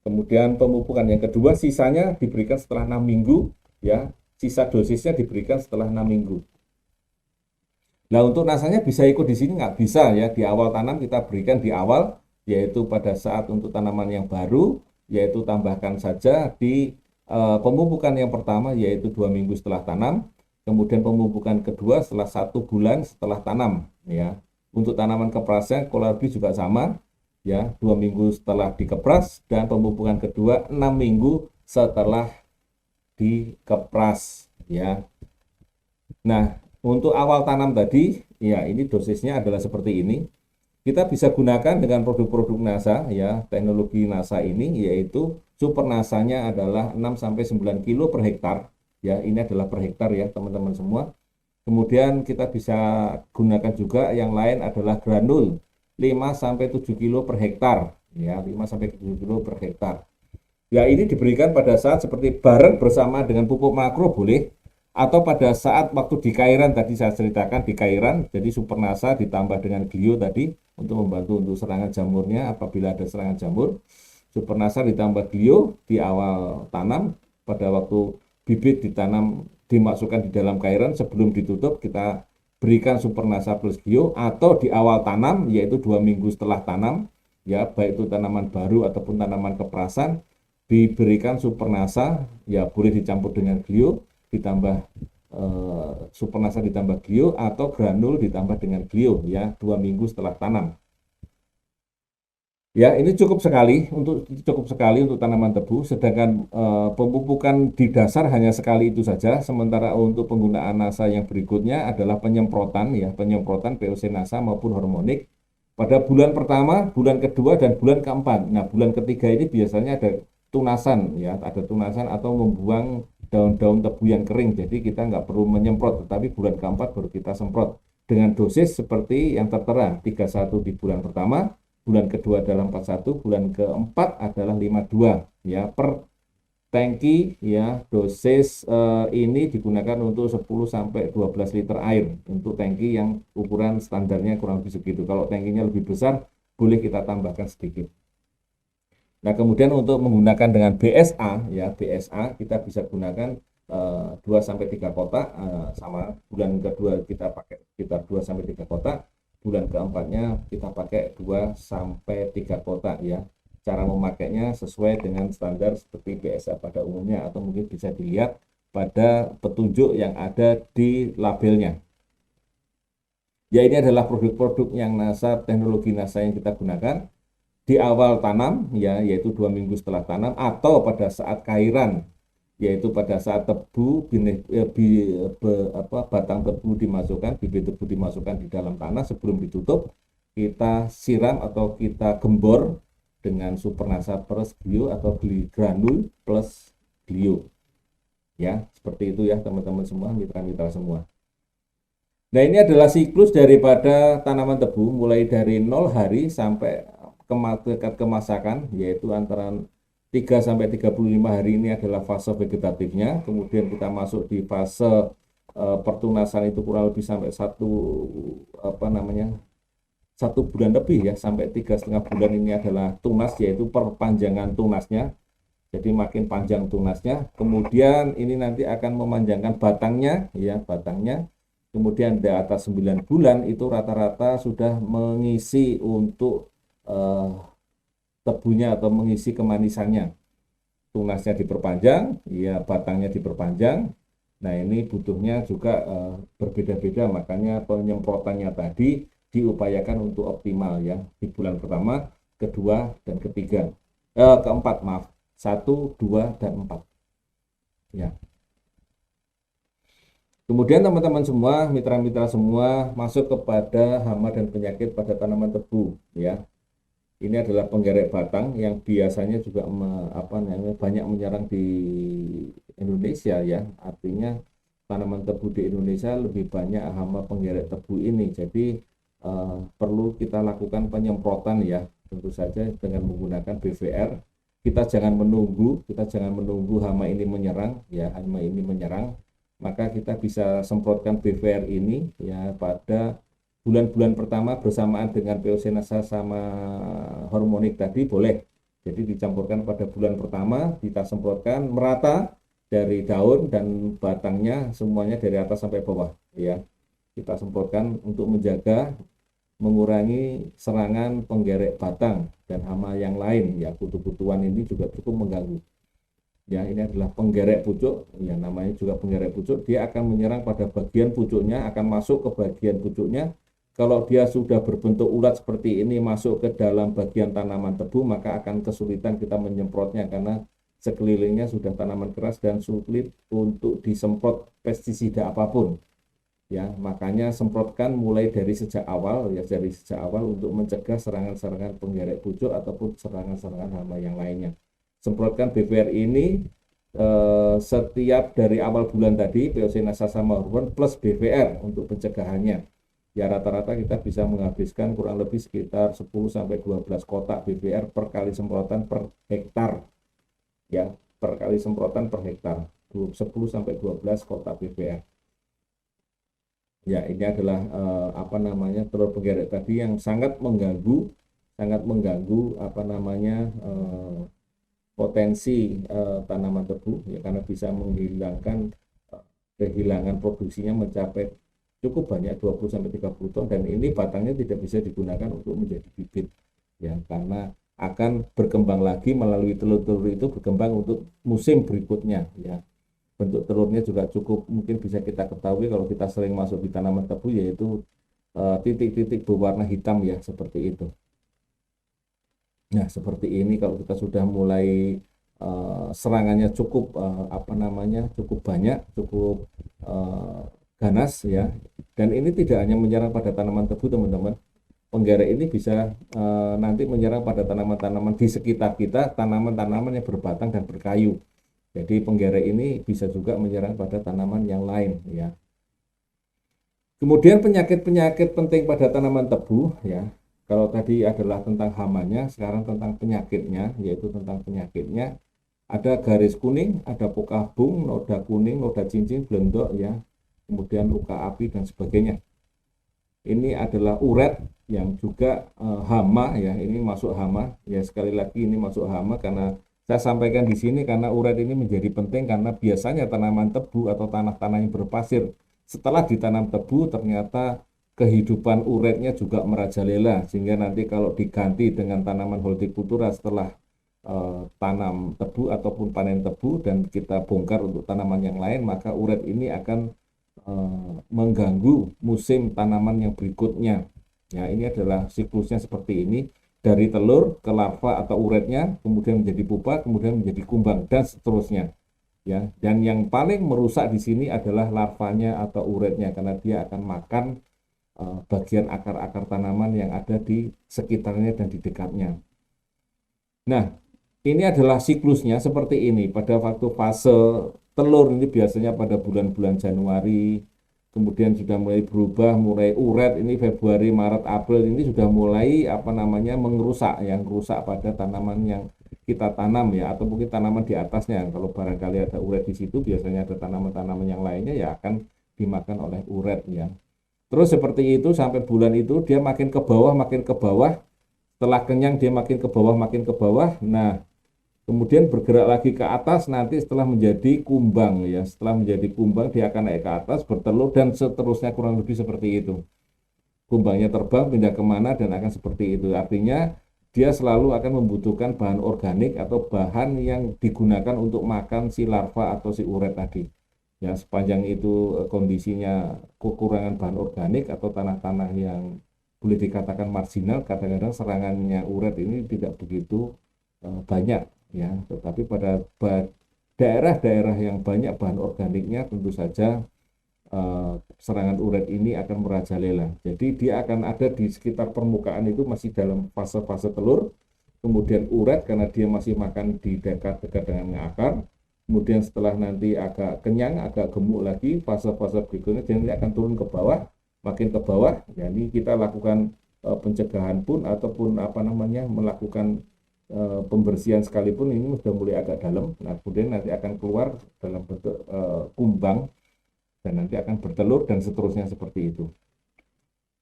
Kemudian pemupukan yang kedua sisanya diberikan setelah 6 minggu, ya. Sisa dosisnya diberikan setelah 6 minggu. Nah, untuk nasanya bisa ikut di sini nggak bisa ya. Di awal tanam kita berikan di awal, yaitu pada saat untuk tanaman yang baru, yaitu tambahkan saja di pemupukan yang pertama, yaitu 2 minggu setelah tanam. Kemudian pemupukan kedua setelah 1 bulan setelah tanam ya. Untuk tanaman keperasan kurang lebih juga sama ya 2 minggu setelah dikepras, dan pemupukan kedua 6 minggu setelah dikepras ya. Nah, untuk awal tanam tadi ya ini dosisnya adalah seperti ini. Kita bisa gunakan dengan produk-produk NASA ya, teknologi NASA ini, yaitu super NASA-nya adalah 6 sampai 9 kilo per hektar ya. Ini adalah per hektar ya teman-teman semua. Kemudian kita bisa gunakan juga yang lain adalah granul 5 sampai 7 kilo per hektar ya, 5 sampai 7 kilo per hektar. Ya, ini diberikan pada saat seperti bareng bersama dengan pupuk makro boleh, atau pada saat waktu di cairan tadi saya ceritakan di cairan, jadi super NASA ditambah dengan glio tadi untuk membantu untuk serangan jamurnya apabila ada serangan jamur. Super NASA ditambah glio di awal tanam, pada waktu bibit ditanam dimasukkan di dalam cairan sebelum ditutup kita berikan super NASA plus glio, atau di awal tanam yaitu 2 minggu setelah tanam ya, baik itu tanaman baru ataupun tanaman keprasan, diberikan super NASA ya, boleh dicampur dengan glio ditambah super NASA ditambah glio, atau granul ditambah dengan glio ya 2 minggu setelah tanam. Ya, ini cukup sekali untuk tanaman tebu, sedangkan pemupukan di dasar hanya sekali itu saja. Sementara untuk penggunaan NASA yang berikutnya adalah penyemprotan ya, penyemprotan VOC NASA maupun hormonik pada bulan pertama, bulan kedua, dan bulan keempat. Nah, bulan ketiga ini biasanya ada tunasan ya, ada tunasan atau membuang daun-daun tebu yang kering. Jadi kita nggak perlu menyemprot, tetapi bulan keempat baru kita semprot dengan dosis seperti yang tertera, 31 di bulan pertama, bulan kedua adalah 41, bulan keempat adalah 52 ya per tangki ya. Dosis ini digunakan untuk 10 sampai 12 liter air untuk tangki yang ukuran standarnya kurang lebih segitu. Kalau tangkinya lebih besar boleh kita tambahkan sedikit. Nah, kemudian untuk menggunakan dengan BSA ya, BSA kita bisa gunakan 2 sampai 3 kotak, sama bulan kedua kita pakai sekitar 2 sampai 3 kotak, bulan keempatnya kita pakai 2 sampai 3 kotak ya. Cara memakainya sesuai dengan standar seperti BSA pada umumnya, atau mungkin bisa dilihat pada petunjuk yang ada di labelnya. Ya, ini adalah produk-produk yang NASA, teknologi NASA yang kita gunakan di awal tanam ya, yaitu 2 minggu setelah tanam, atau pada saat cairan, yaitu pada saat tebu batang tebu dimasukkan, bibit tebu dimasukkan di dalam tanah sebelum ditutup, kita siram atau kita gembor dengan super NASA plus glio atau granul plus glio ya. Seperti itu ya teman-teman semua, mitra-mitra semua. Nah, ini adalah siklus daripada tanaman tebu mulai dari 0 hari sampai dekat kemasakan, yaitu antara 3 sampai 35 hari ini adalah fase vegetatifnya. Kemudian kita masuk di fase pertunasan, itu kurang lebih sampai 1 bulan lebih ya, sampai 3,5 bulan ini adalah tunas, yaitu perpanjangan tunasnya. Jadi makin panjang tunasnya. Kemudian ini nanti akan memanjangkan batangnya ya, batangnya. Kemudian di atas 9 bulan itu rata-rata sudah mengisi untuk tebunya atau mengisi kemanisannya. Tunasnya diperpanjang, ya batangnya diperpanjang. Nah, ini butuhnya juga berbeda-beda, makanya penyemprotannya tadi diupayakan untuk optimal ya di bulan pertama, kedua, dan ketiga. Keempat, maaf. 1, 2, dan 4. Ya. Kemudian teman-teman semua, mitra-mitra semua, masuk kepada hama dan penyakit pada tanaman tebu ya. Ini adalah penggerek batang yang biasanya juga banyak menyerang di Indonesia ya. Artinya tanaman tebu di Indonesia lebih banyak hama penggerek tebu ini. Jadi perlu kita lakukan penyemprotan ya, tentu saja dengan menggunakan BVR. Kita jangan menunggu hama ini menyerang ya, hama ini menyerang, maka kita bisa semprotkan BVR ini ya pada bulan-bulan pertama bersamaan dengan VOC NASA sama hormonik tadi boleh. Jadi dicampurkan pada bulan pertama, kita semprotkan merata dari daun dan batangnya, semuanya dari atas sampai bawah ya. Kita semprotkan untuk menjaga, mengurangi serangan penggerek batang dan hama yang lain ya. Kutu-kutuan ini juga cukup mengganggu. Ya, ini adalah penggerek pucuk, ya namanya juga penggerek pucuk. Dia akan menyerang pada bagian pucuknya, akan masuk ke bagian pucuknya Kalau dia sudah berbentuk ulat seperti ini masuk ke dalam bagian tanaman tebu, maka akan kesulitan kita menyemprotnya karena sekelilingnya sudah tanaman keras dan sulit untuk disemprot pestisida apapun. Ya, makanya semprotkan mulai dari sejak awal, ya dari sejak awal untuk mencegah serangan-serangan penggerek pucuk ataupun serangan-serangan hama yang lainnya. Semprotkan BVR ini setiap dari awal bulan tadi, POC Nasa sama hormon plus BVR untuk pencegahannya. Ya rata-rata kita bisa menghabiskan kurang lebih sekitar 10-12 kotak BVR per kali semprotan per hektar. Ya, per kali semprotan per hektar. 10-12 kotak BVR. Ya, ini adalah telur penggerek tadi yang sangat mengganggu potensi tanaman tebu, ya karena bisa menghilangkan kehilangan produksinya mencapai cukup banyak 20-30 ton, dan ini batangnya tidak bisa digunakan untuk menjadi bibit, ya karena akan berkembang lagi melalui telur-telur itu, berkembang untuk musim berikutnya. Ya, bentuk telurnya juga cukup mungkin bisa kita ketahui kalau kita sering masuk di tanaman tebu, yaitu titik-titik berwarna hitam, ya seperti itu. Nah, seperti ini kalau kita sudah mulai serangannya cukup cukup banyak, cukup ganas, ya. Dan ini tidak hanya menyerang pada tanaman tebu, teman-teman. Penggerek ini bisa nanti menyerang pada tanaman-tanaman di sekitar kita, tanaman-tanaman yang berbatang dan berkayu. Jadi penggerek ini bisa juga menyerang pada tanaman yang lain, ya. Kemudian penyakit-penyakit penting pada tanaman tebu, ya. Kalau tadi adalah tentang hamanya, sekarang tentang penyakitnya, yaitu tentang penyakitnya. Ada garis kuning, ada pokabung, noda kuning, noda cincin, belendok, ya. Kemudian luka api dan sebagainya. Ini adalah uret yang juga hama, ya. Ini masuk hama, ya sekali lagi ini masuk hama karena saya sampaikan di sini karena uret ini menjadi penting karena biasanya tanaman tebu atau tanah-tanah yang berpasir setelah ditanam tebu ternyata kehidupan uretnya juga merajalela, sehingga nanti kalau diganti dengan tanaman hortikultura setelah tanam tebu ataupun panen tebu dan kita bongkar untuk tanaman yang lain, maka uret ini akan mengganggu musim tanaman yang berikutnya. Ya, ini adalah siklusnya seperti ini, dari telur ke larva atau uretnya, kemudian menjadi pupa, kemudian menjadi kumbang dan seterusnya. Ya, dan yang paling merusak di sini adalah larvanya atau uretnya karena dia akan makan bagian akar-akar tanaman yang ada di sekitarnya dan di dekatnya. Nah, ini adalah siklusnya seperti ini. Pada waktu fase telur ini biasanya pada bulan-bulan Januari, kemudian sudah mulai berubah, mulai uret ini Februari, Maret, April ini sudah mulai mengerusak, yang rusak pada tanaman yang kita tanam, ya, atau mungkin tanaman di atasnya. Kalau barangkali ada uret di situ, biasanya ada tanaman-tanaman yang lainnya ya akan dimakan oleh uret, ya. Terus seperti itu sampai bulan itu dia makin ke bawah, makin ke bawah. Setelah kenyang dia makin ke bawah, makin ke bawah. Nah, kemudian bergerak lagi ke atas, nanti setelah menjadi kumbang, ya. Setelah menjadi kumbang dia akan naik ke atas, bertelur dan seterusnya, kurang lebih seperti itu. Kumbangnya terbang, pindah kemana dan akan seperti itu. Artinya dia selalu akan membutuhkan bahan organik atau bahan yang digunakan untuk makan si larva atau si uret tadi. Ya, sepanjang itu kondisinya kekurangan bahan organik atau tanah-tanah yang boleh dikatakan marginal, kadang-kadang serangannya uret ini tidak begitu banyak, ya. Tetapi pada daerah-daerah yang banyak bahan organiknya tentu saja serangan uret ini akan merajalela. Jadi dia akan ada di sekitar permukaan itu masih dalam fase-fase telur, kemudian uret karena dia masih makan di dekat-dekat dengan akar. Kemudian setelah nanti agak kenyang, agak gemuk lagi, fase-fase berikutnya dia nanti akan turun ke bawah, makin ke bawah. Jadi kita lakukan pencegahan pun ataupun melakukan pembersihan sekalipun ini sudah mulai agak dalam. Nah, kemudian nanti akan keluar dalam bentuk kumbang dan nanti akan bertelur dan seterusnya seperti itu.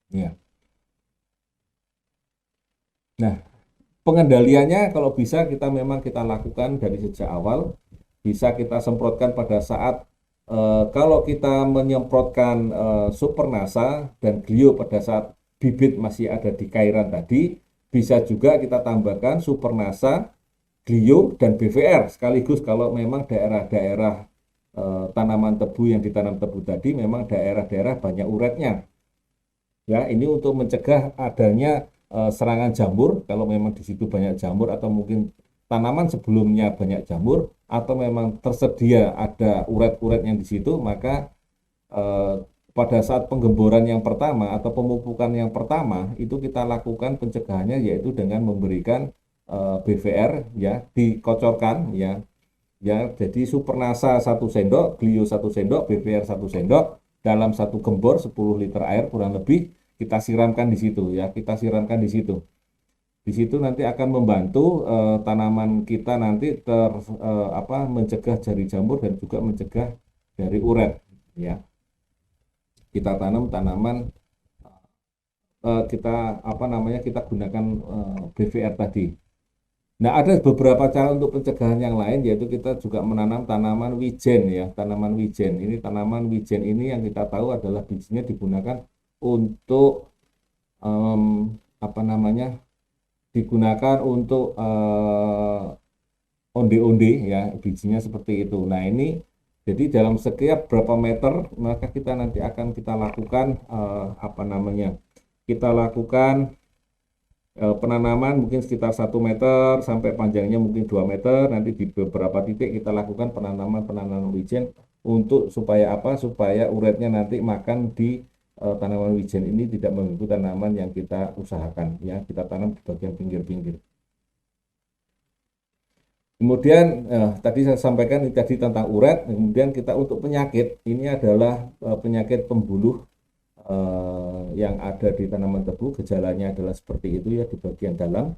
Ya. Nah, pengendaliannya kalau bisa kita lakukan dari sejak awal. Bisa kita semprotkan pada saat kalau kita menyemprotkan Supernasa dan Glio pada saat bibit masih ada di cairan tadi, bisa juga kita tambahkan Supernasa, Glio, dan BVR sekaligus kalau memang daerah-daerah tanaman tebu yang ditanam tebu tadi memang daerah-daerah banyak uretnya. Ya, ini untuk mencegah adanya serangan jamur kalau memang di situ banyak jamur atau mungkin tanaman sebelumnya banyak jamur atau memang tersedia ada uret-uret yang di situ, maka eh, pada saat penggemboran yang pertama atau pemupukan yang pertama itu kita lakukan pencegahannya yaitu dengan memberikan BVR ya dikocorkan ya jadi Supernasa 1 sendok, Glio 1 sendok, BVR 1 sendok dalam satu gembor 10 liter air kurang lebih kita siramkan di situ ya kita siramkan di situ. Di situ nanti akan membantu tanaman kita nanti mencegah jari jamur dan juga mencegah dari uret ya. Kita tanam tanaman kita gunakan BVR tadi. Nah, ada beberapa cara untuk pencegahan yang lain yaitu kita juga menanam tanaman wijen ya, tanaman wijen. Ini tanaman wijen ini yang kita tahu adalah bijinya digunakan untuk em, apa namanya? Digunakan untuk onde-onde ya, bijinya seperti itu. Nah, ini jadi dalam setiap berapa meter maka kita nanti akan kita lakukan Kita lakukan penanaman mungkin sekitar 1 meter sampai panjangnya mungkin 2 meter. Nanti di beberapa titik kita lakukan penanaman wijen untuk supaya apa? Supaya uretnya nanti makan di tanaman wijen ini tidak mengganggu tanaman yang kita usahakan ya. Kita tanam di bagian pinggir-pinggir. Kemudian tadi saya sampaikan tadi tentang uret. Kemudian kita untuk penyakit ini adalah penyakit pembuluh yang ada di tanaman tebu, gejalanya adalah seperti itu ya di bagian dalam.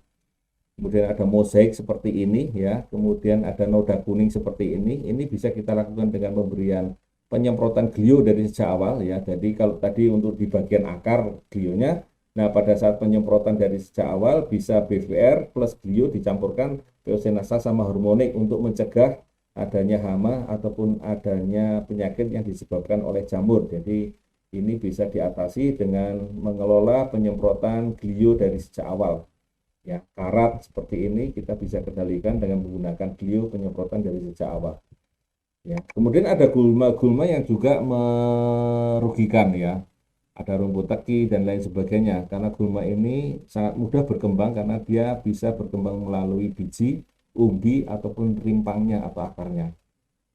Kemudian ada mosaik seperti ini ya, kemudian ada noda kuning seperti ini. Ini bisa kita lakukan dengan pemberian penyemprotan glio dari sejak awal ya. Jadi kalau tadi untuk di bagian akar glionya, nah pada saat penyemprotan dari sejak awal bisa BVR plus glio dicampurkan Piosenasa sama hormonik untuk mencegah adanya hama ataupun adanya penyakit yang disebabkan oleh jamur. Jadi ini bisa diatasi dengan mengelola penyemprotan glio dari sejak awal. Ya, karat seperti ini kita bisa kendalikan dengan menggunakan glio penyemprotan dari sejak awal. Ya, kemudian ada gulma-gulma yang juga merugikan ya. Ada rumput teki dan lain sebagainya. Karena gulma ini sangat mudah berkembang karena dia bisa berkembang melalui biji, umbi ataupun rimpangnya atau akarnya.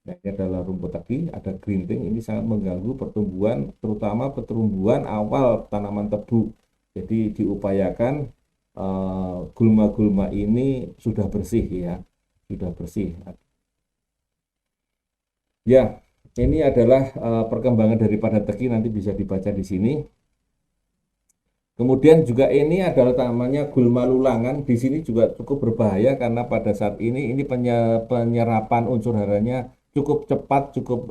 Nah, ini adalah rumput teki, ada gerinting, ini sangat mengganggu pertumbuhan, terutama pertumbuhan awal tanaman tebu. Jadi diupayakan gulma-gulma ini sudah bersih ya, sudah bersih. Ya, ini adalah perkembangan daripada teki nanti bisa dibaca di sini. Kemudian juga ini adalah namanya gulma lulangan. Di sini juga cukup berbahaya karena pada saat ini penyerapan unsur haranya cukup cepat, cukup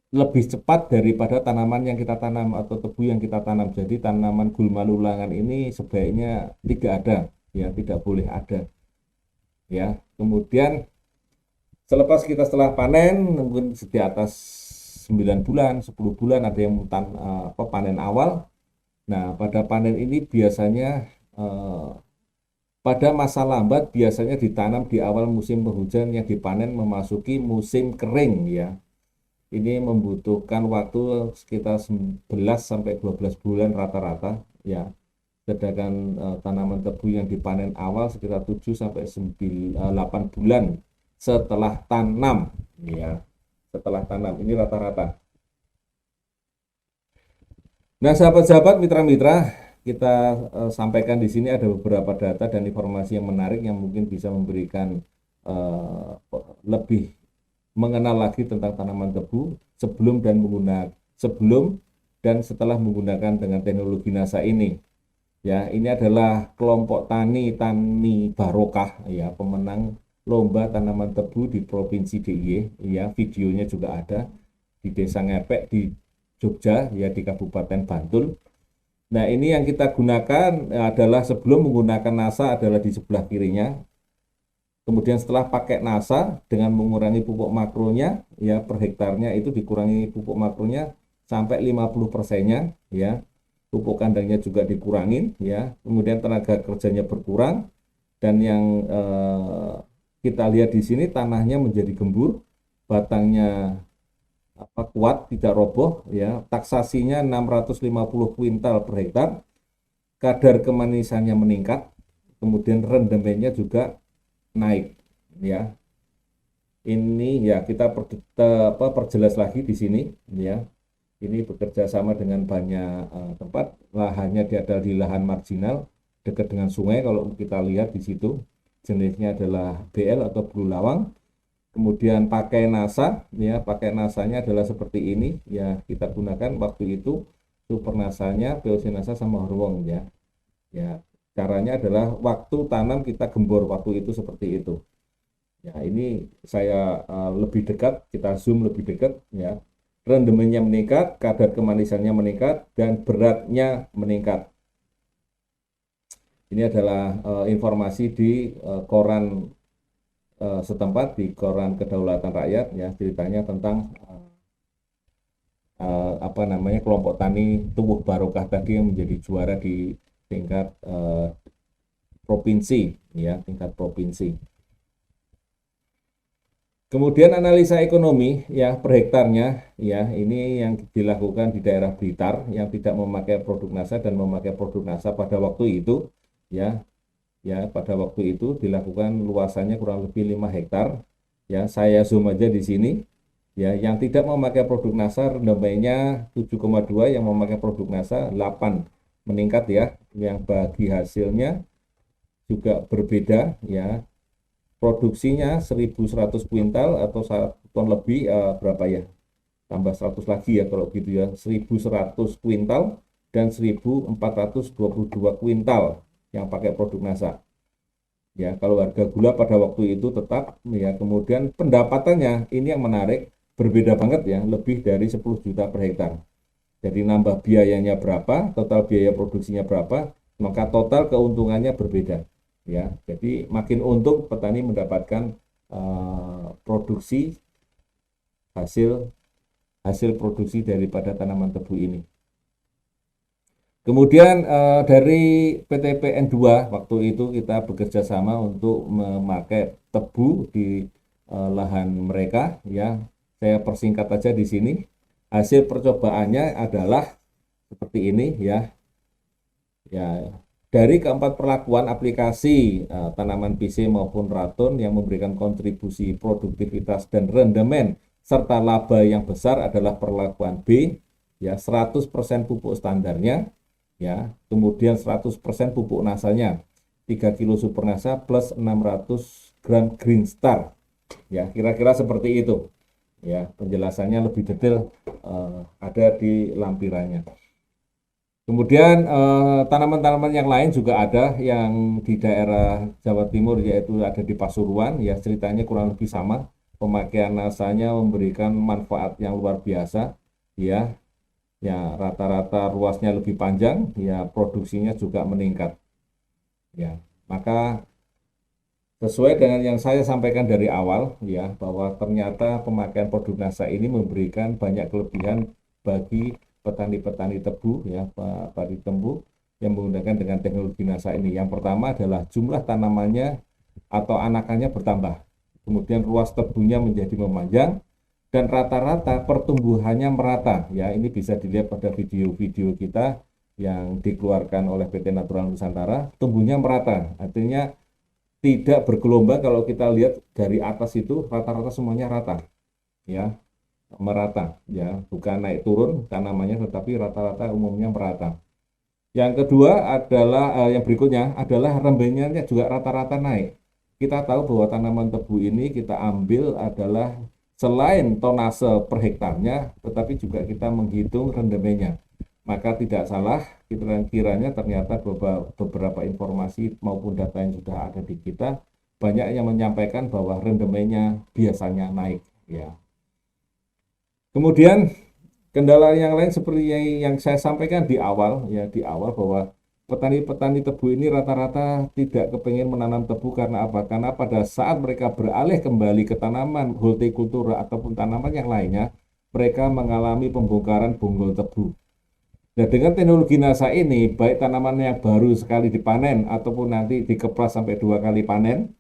lebih cepat daripada tanaman yang kita tanam atau tebu yang kita tanam. Jadi tanaman gulma lulangan ini sebaiknya tidak ada, ya tidak boleh ada. Ya, kemudian setelah panen mungkin di atas 9 bulan, 10 bulan ada yang panen awal. Nah, pada panen ini biasanya pada masa lambat biasanya ditanam di awal musim penghujan yang dipanen memasuki musim kering ya. Ini membutuhkan waktu sekitar 11 sampai 12 bulan rata-rata ya. Sedangkan tanaman tebu yang dipanen awal sekitar 7 sampai 8 bulan setelah tanam ya. Setelah tanam ini rata-rata. Nah, sahabat-sahabat, mitra-mitra, kita sampaikan di sini ada beberapa data dan informasi yang menarik yang mungkin bisa memberikan lebih mengenal lagi tentang tanaman tebu sebelum dan setelah menggunakan dengan teknologi NASA ini. Ya, ini adalah kelompok tani barokah ya, pemenang lomba tanaman tebu di Provinsi DIY ya, videonya juga ada di Desa Ngepek di Jogja ya, di Kabupaten Bantul. Nah, ini yang kita gunakan adalah sebelum menggunakan NASA adalah di sebelah kirinya. Kemudian setelah pakai NASA dengan mengurangi pupuk makronya ya per hektarnya itu dikurangi pupuk makronya sampai 50%-nya ya. Pupuk kandangnya juga dikurangin ya. Kemudian tenaga kerjanya berkurang dan yang kita lihat di sini tanahnya menjadi gembur, batangnya kuat, tidak roboh ya. Taksasinya 650 kuintal per hektar, kadar kemanisannya meningkat, kemudian rendemennya juga naik ya. Ini ya kita perjelas lagi di sini ya. Ini bekerja sama dengan banyak tempat, lahannya adalah di lahan marginal dekat dengan sungai. Kalau kita lihat di situ jenisnya adalah BL atau Blue Lawang. Kemudian pakai NASA ya, pakai nasanya adalah seperti ini ya, kita gunakan waktu itu super nasanya POC NASA sama Horwong ya. Ya, caranya adalah waktu tanam kita gembor waktu itu seperti itu. Ya, ini saya lebih dekat, kita zoom lebih dekat ya. Rendemennya meningkat, kadar kemanisannya meningkat, dan beratnya meningkat. Ini adalah informasi di koran setempat, di koran Kedaulatan Rakyat ya, ceritanya tentang kelompok tani Tubuh Barokah tadi yang menjadi juara di tingkat provinsi ya, tingkat provinsi. Kemudian analisa ekonomi ya per hektarnya ya, ini yang dilakukan di daerah Blitar yang tidak memakai produk NASA dan memakai produk NASA pada waktu itu ya. Ya, pada waktu itu dilakukan luasannya kurang lebih 5 hektar. Ya, saya zoom aja di sini. Ya, yang tidak memakai produk NASA rendemennya 7,2, yang memakai produk NASA 8, meningkat ya. Yang bagi hasilnya juga berbeda ya. Produksinya 1.100 kuintal atau 1 ton lebih, berapa ya? Tambah 100 lagi ya kalau gitu ya. 1.100 kuintal dan 1.422 kuintal yang pakai produk NASA. Ya, kalau harga gula pada waktu itu tetap ya, kemudian pendapatannya ini yang menarik, berbeda banget ya, lebih dari 10 juta per hektar. Jadi nambah biayanya berapa, total biaya produksinya berapa, maka total keuntungannya berbeda. Ya, jadi makin untung petani mendapatkan produksi hasil produksi daripada tanaman tebu ini. Kemudian dari PTPN 2 waktu itu kita bekerja sama untuk memakai tebu di lahan mereka ya. Saya persingkat aja di sini. Hasil percobaannya adalah seperti ini ya. Ya, dari keempat perlakuan aplikasi tanaman PC maupun Raton yang memberikan kontribusi produktivitas dan rendemen serta laba yang besar adalah perlakuan B ya, 100% pupuk standarnya ya, kemudian 100% pupuk nasanya, 3 kilo super nasa plus 600 gram Green Star ya, kira-kira seperti itu ya. Penjelasannya lebih detail ada di lampirannya. Kemudian tanaman-tanaman yang lain juga ada yang di daerah Jawa Timur, yaitu ada di Pasuruan ya, ceritanya kurang lebih sama. Pemakaian nasanya memberikan manfaat yang luar biasa ya. Ya, rata-rata ruasnya lebih panjang ya, produksinya juga meningkat. Ya, maka sesuai dengan yang saya sampaikan dari awal ya, bahwa ternyata pemakaian produk NASA ini memberikan banyak kelebihan bagi petani-petani tebu ya, padi tebu yang menggunakan dengan teknologi NASA ini. Yang pertama adalah jumlah tanamannya atau anakannya bertambah. Kemudian ruas tebunya menjadi memanjang dan rata-rata pertumbuhannya merata ya. Ini bisa dilihat pada video-video kita yang dikeluarkan oleh PT Natural Nusantara, tumbuhnya merata. Artinya tidak bergelombang. Kalau kita lihat dari atas itu rata-rata semuanya rata ya, merata ya, bukan naik turun tanamannya tetapi rata-rata umumnya merata. Yang kedua adalah yang berikutnya adalah rembenyannya juga rata-rata naik. Kita tahu bahwa tanaman tebu ini kita ambil adalah selain tonase per hektarnya, tetapi juga kita menghitung rendemennya. Maka tidak salah kiranya ternyata beberapa informasi maupun data yang sudah ada di kita banyak yang menyampaikan bahwa rendemennya biasanya naik ya. Kemudian kendala yang lain seperti yang saya sampaikan di awal ya, di awal bahwa petani-petani tebu ini rata-rata tidak kepengen menanam tebu karena apa? Karena pada saat mereka beralih kembali ke tanaman hortikultura ataupun tanaman yang lainnya, mereka mengalami pembongkaran bonggol tebu. Nah, dengan teknologi NASA ini, baik tanaman yang baru sekali dipanen ataupun nanti dikepras sampai 2 kali panen,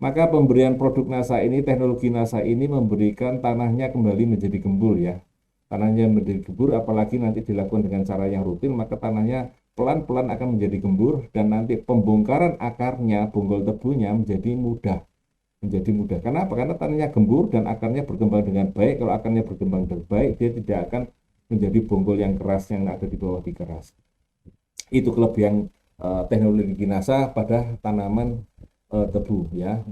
Maka pemberian produk NASA ini, teknologi NASA ini memberikan tanahnya kembali menjadi gembur ya. Tanahnya menjadi gembur, apalagi nanti dilakukan dengan cara yang rutin, maka tanahnya pelan-pelan akan menjadi gembur dan nanti pembongkaran akarnya, bonggol tebunya menjadi mudah. Menjadi mudah. Kenapa? Karena tanahnya gembur dan akarnya berkembang dengan baik. Kalau akarnya berkembang dengan baik, dia tidak akan menjadi bonggol yang keras yang ada di bawah dikeras. Itu kelebihan teknologi NASA pada tanaman tebu ya.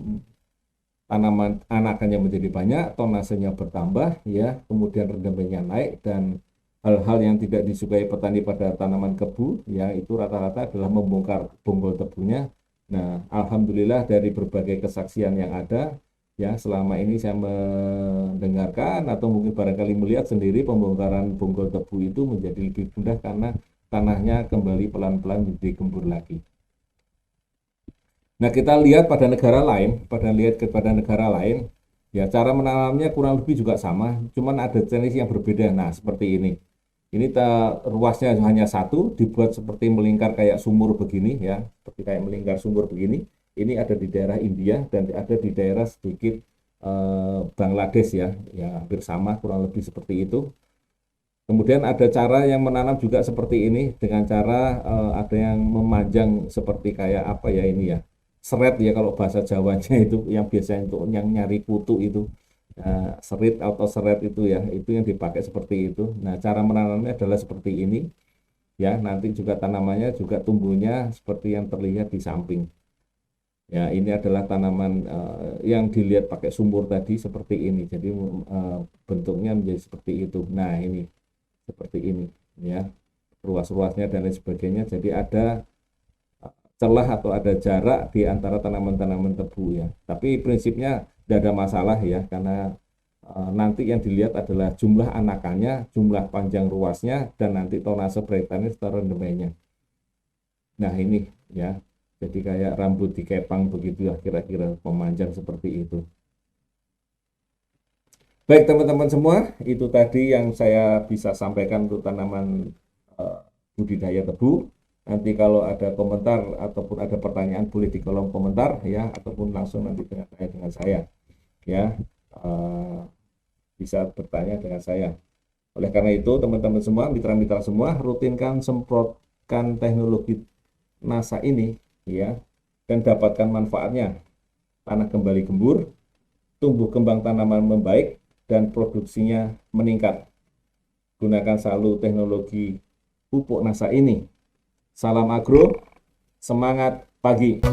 Tanaman anakannya menjadi banyak, tonasenya bertambah ya, kemudian rendamannya naik dan hal-hal yang tidak disukai petani pada tanaman kebu ya itu rata-rata adalah membongkar bonggol tebunya. Nah, alhamdulillah dari berbagai kesaksian yang ada ya selama ini saya mendengarkan atau mungkin barangkali melihat sendiri pembongkaran bonggol tebu itu menjadi lebih mudah karena tanahnya kembali pelan-pelan menjadi gembur lagi. Nah, kita lihat pada negara lain, kepada negara lain, ya cara menanamnya kurang lebih juga sama, cuman ada jenis yang berbeda. Nah, seperti ini. Ini ruasnya hanya satu, dibuat seperti melingkar kayak sumur begini ya, seperti kayak melingkar sumur begini. Ini ada di daerah India dan ada di daerah sedikit Bangladesh ya, ya hampir sama kurang lebih seperti itu. Kemudian ada cara yang menanam juga seperti ini dengan cara ada yang memanjang seperti kayak apa ya ini ya seret ya kalau bahasa Jawanya itu yang biasanya untuk yang nyari kutu itu serit atau seret itu ya itu yang dipakai seperti itu. Nah cara menanamnya adalah seperti ini ya nanti juga tanamannya juga tumbuhnya seperti yang terlihat di samping ya ini adalah tanaman yang dilihat pakai sumur tadi seperti ini jadi bentuknya menjadi seperti itu. Nah ini seperti ini ya ruas-ruasnya dan lain sebagainya jadi ada celah atau ada jarak di antara tanaman-tanaman tebu ya. Tapi prinsipnya tidak ada masalah ya karena nanti yang dilihat adalah jumlah anakannya, jumlah panjang ruasnya dan nanti tonase braitannya serta rendemennya. Nah ini ya, jadi kayak rambut dikepang begitu ya kira-kira pemanjang seperti itu. Baik teman-teman semua, itu tadi yang saya bisa sampaikan untuk tanaman budidaya tebu. Nanti kalau ada komentar ataupun ada pertanyaan boleh di kolom komentar ya ataupun langsung nanti tanya dengan saya ya bisa bertanya dengan saya. Oleh karena itu teman-teman semua mitra-mitra semua rutinkan semprotkan teknologi NASA ini ya dan dapatkan manfaatnya. Tanah kembali gembur, tumbuh kembang tanaman membaik dan produksinya meningkat. Gunakan selalu teknologi pupuk NASA ini. Salam agro, semangat pagi.